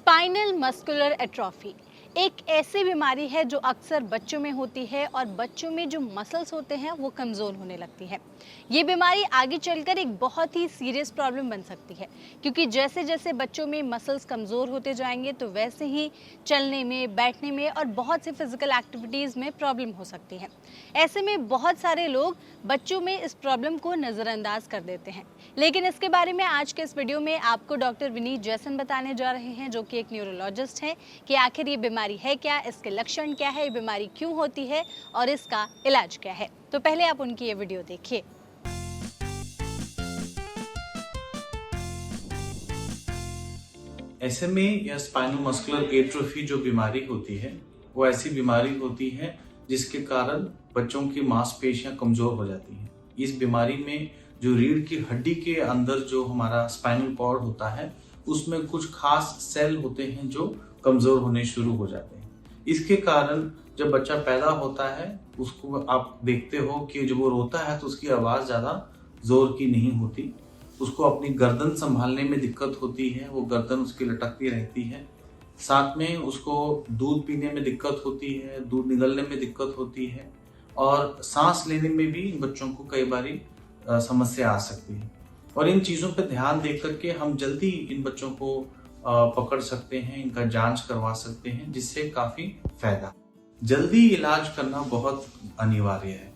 Spinal muscular atrophy एक ऐसी बीमारी है जो अक्सर बच्चों में होती है और बच्चों में जो मसल्स होते हैं वो कमज़ोर होने लगती है। ये बीमारी आगे चलकर एक बहुत ही सीरियस प्रॉब्लम बन सकती है, क्योंकि जैसे जैसे बच्चों में मसल्स कमज़ोर होते जाएंगे तो वैसे ही चलने में, बैठने में और बहुत सी फिजिकल एक्टिविटीज़ में प्रॉब्लम हो सकती है। ऐसे में बहुत सारे लोग बच्चों में इस प्रॉब्लम को नज़रअंदाज कर देते हैं, लेकिन इसके बारे में आज के इस वीडियो में आपको डॉक्टर विनीत जैसन बताने जा रहे हैं, जो कि एक न्यूरोलॉजिस्ट हैं, कि आखिर ये बीमारी है क्या, इसके लक्षण क्या है, ये बीमारी क्यों होती है और इसका इलाज क्या है। तो पहले आप उनकी ये वीडियो देखिए। एसएमए या स्पाइनल मस्कुलर एट्रोफी जो बीमारी होती है वो ऐसी बीमारी होती है जिसके कारण बच्चों की मांसपेशियां कमजोर हो जाती हैं। इस बीमारी में जो रीढ़ की हड्डी के अंदर जो हमारा स्पाइनल कॉर्ड होता है उसमें कुछ खास सेल होते हैं जो कमजोर होने शुरू हो जाते हैं। इसके कारण जब बच्चा पैदा होता है उसको आप देखते हो कि जब वो रोता है तो उसकी आवाज ज्यादा जोर की नहीं होती, उसको अपनी गर्दन संभालने में दिक्कत होती है, वो गर्दन उसकी लटकती रहती है। साथ में उसको दूध पीने में दिक्कत होती है, दूध निगलने में दिक्कत होती है और सांस लेने में भी बच्चों को कई बारी समस्या आ सकती है। और इन चीज़ों पर ध्यान दे करके हम जल्दी इन बच्चों को पकड़ सकते हैं, इनका जांच करवा सकते हैं, जिससे काफ़ी फायदा। जल्दी इलाज करना बहुत अनिवार्य है।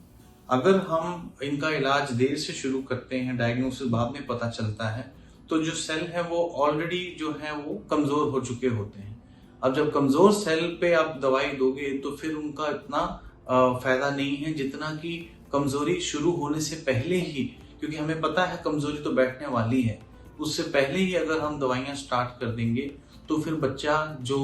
अगर हम इनका इलाज देर से शुरू करते हैं, डायग्नोसिस बाद में पता चलता है, तो जो सेल है वो ऑलरेडी जो है वो कमजोर हो चुके होते हैं। अब जब कमजोर सेल पे आप दवाई दोगे तो फिर उनका इतना फायदा नहीं है जितना कि कमजोरी शुरू होने से पहले ही, क्योंकि हमें पता है कमजोरी तो बैठने वाली है, उससे पहले ही अगर हम दवाइयां स्टार्ट कर देंगे तो फिर बच्चा जो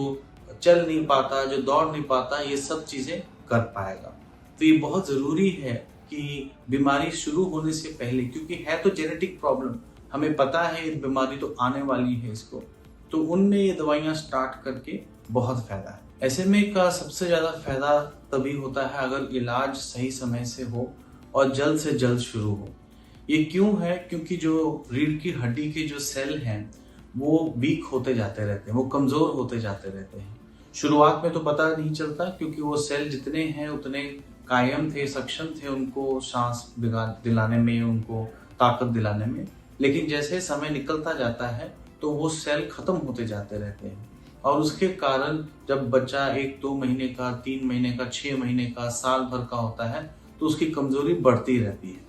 चल नहीं पाता, जो दौड़ नहीं पाता, ये सब चीजें कर पाएगा। तो ये बहुत जरूरी है कि बीमारी शुरू होने से पहले, क्योंकि है तो जेनेटिक प्रॉब्लम, हमें पता है ये बीमारी तो आने वाली है इसको, तो उनमें ये दवाइयां स्टार्ट करके बहुत फायदा है। एसएमए का सबसे ज्यादा फायदा तभी होता है अगर इलाज सही समय से हो और जल्द से जल्द शुरू हो। ये क्यों है? क्योंकि जो रीढ़ की हड्डी के जो सेल हैं वो वीक होते जाते रहते हैं, वो कमजोर होते जाते रहते हैं। शुरुआत में तो पता नहीं चलता, क्योंकि वो सेल जितने हैं उतने कायम थे, सक्षम थे उनको सांस दिलाने में, उनको ताकत दिलाने में। लेकिन जैसे समय निकलता जाता है तो वो सेल खत्म होते जाते रहते हैं और उसके कारण जब बच्चा 1-2 महीने का, 3 महीने का, 6 महीने का, साल भर का होता है तो उसकी कमजोरी बढ़ती रहती है।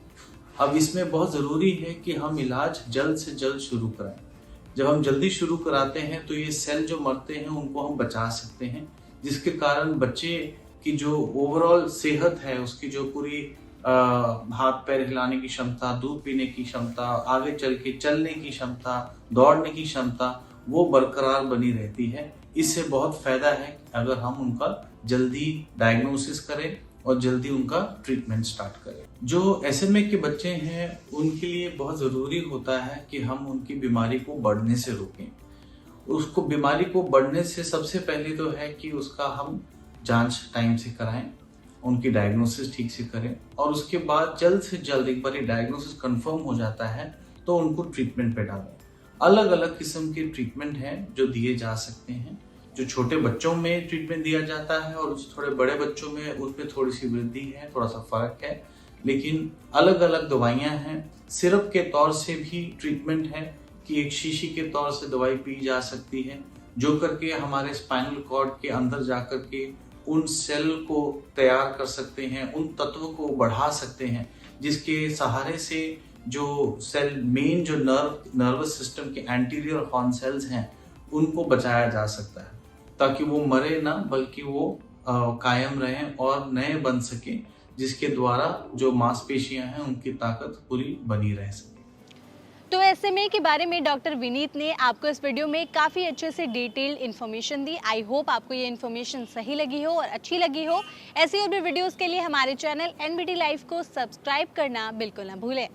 अब इसमें बहुत ज़रूरी है कि हम इलाज जल्द से जल्द शुरू कराएं। जब हम जल्दी शुरू कराते हैं तो ये सेल जो मरते हैं उनको हम बचा सकते हैं, जिसके कारण बच्चे की जो ओवरऑल सेहत है, उसकी जो पूरी हाथ पैर हिलाने की क्षमता, दूध पीने की क्षमता, आगे चल के चलने की क्षमता, दौड़ने की क्षमता, वो बरकरार बनी रहती है। इससे बहुत फायदा है अगर हम उनका जल्दी डायग्नोसिस करें और जल्दी उनका ट्रीटमेंट स्टार्ट करें। जो एसएमए के बच्चे हैं उनके लिए बहुत ज़रूरी होता है कि हम उनकी बीमारी को बढ़ने से रोकें। उसको बीमारी को बढ़ने से सबसे पहले तो है कि उसका हम जांच टाइम से कराएं, उनकी डायग्नोसिस ठीक से करें और उसके बाद जल्द से जल्द एक बार डायग्नोसिस कंफर्म हो जाता है तो उनको ट्रीटमेंट पे डालें। अलग अलग किस्म के ट्रीटमेंट हैं जो दिए जा सकते हैं। जो छोटे बच्चों में ट्रीटमेंट दिया जाता है और थोड़े बड़े बच्चों में उनमें थोड़ी सी वृद्धि है, थोड़ा सा फर्क है, लेकिन अलग अलग दवाइयां हैं। सिरप के तौर से भी ट्रीटमेंट है कि एक शीशी के तौर से दवाई पी जा सकती है, जो करके हमारे स्पाइनल कॉर्ड के अंदर जाकर के उन सेल को तैयार कर सकते हैं, उन तत्वों को बढ़ा सकते हैं, जिसके सहारे से जो सेल मेन जो नर्वस सिस्टम के एंटीरियर हॉर्न सेल्स हैं उनको बचाया जा सकता है, ताकि वो मरे ना, बल्कि वो कायम रहें और नए बन सके, जिसके द्वारा जो मांसपेशियां हैं उनकी ताकत पूरी बनी रह सके। तो एसएमए के बारे में डॉक्टर विनीत ने आपको इस वीडियो में काफ़ी अच्छे से detailed information the. I hope आपको ये इन्फॉर्मेशन सही लगी हो और अच्छी लगी हो। ऐसी और भी वीडियोस के लिए हमारे चैनल एनबीटी लाइव को सब्सक्राइब करना बिल्कुल ना भूलें।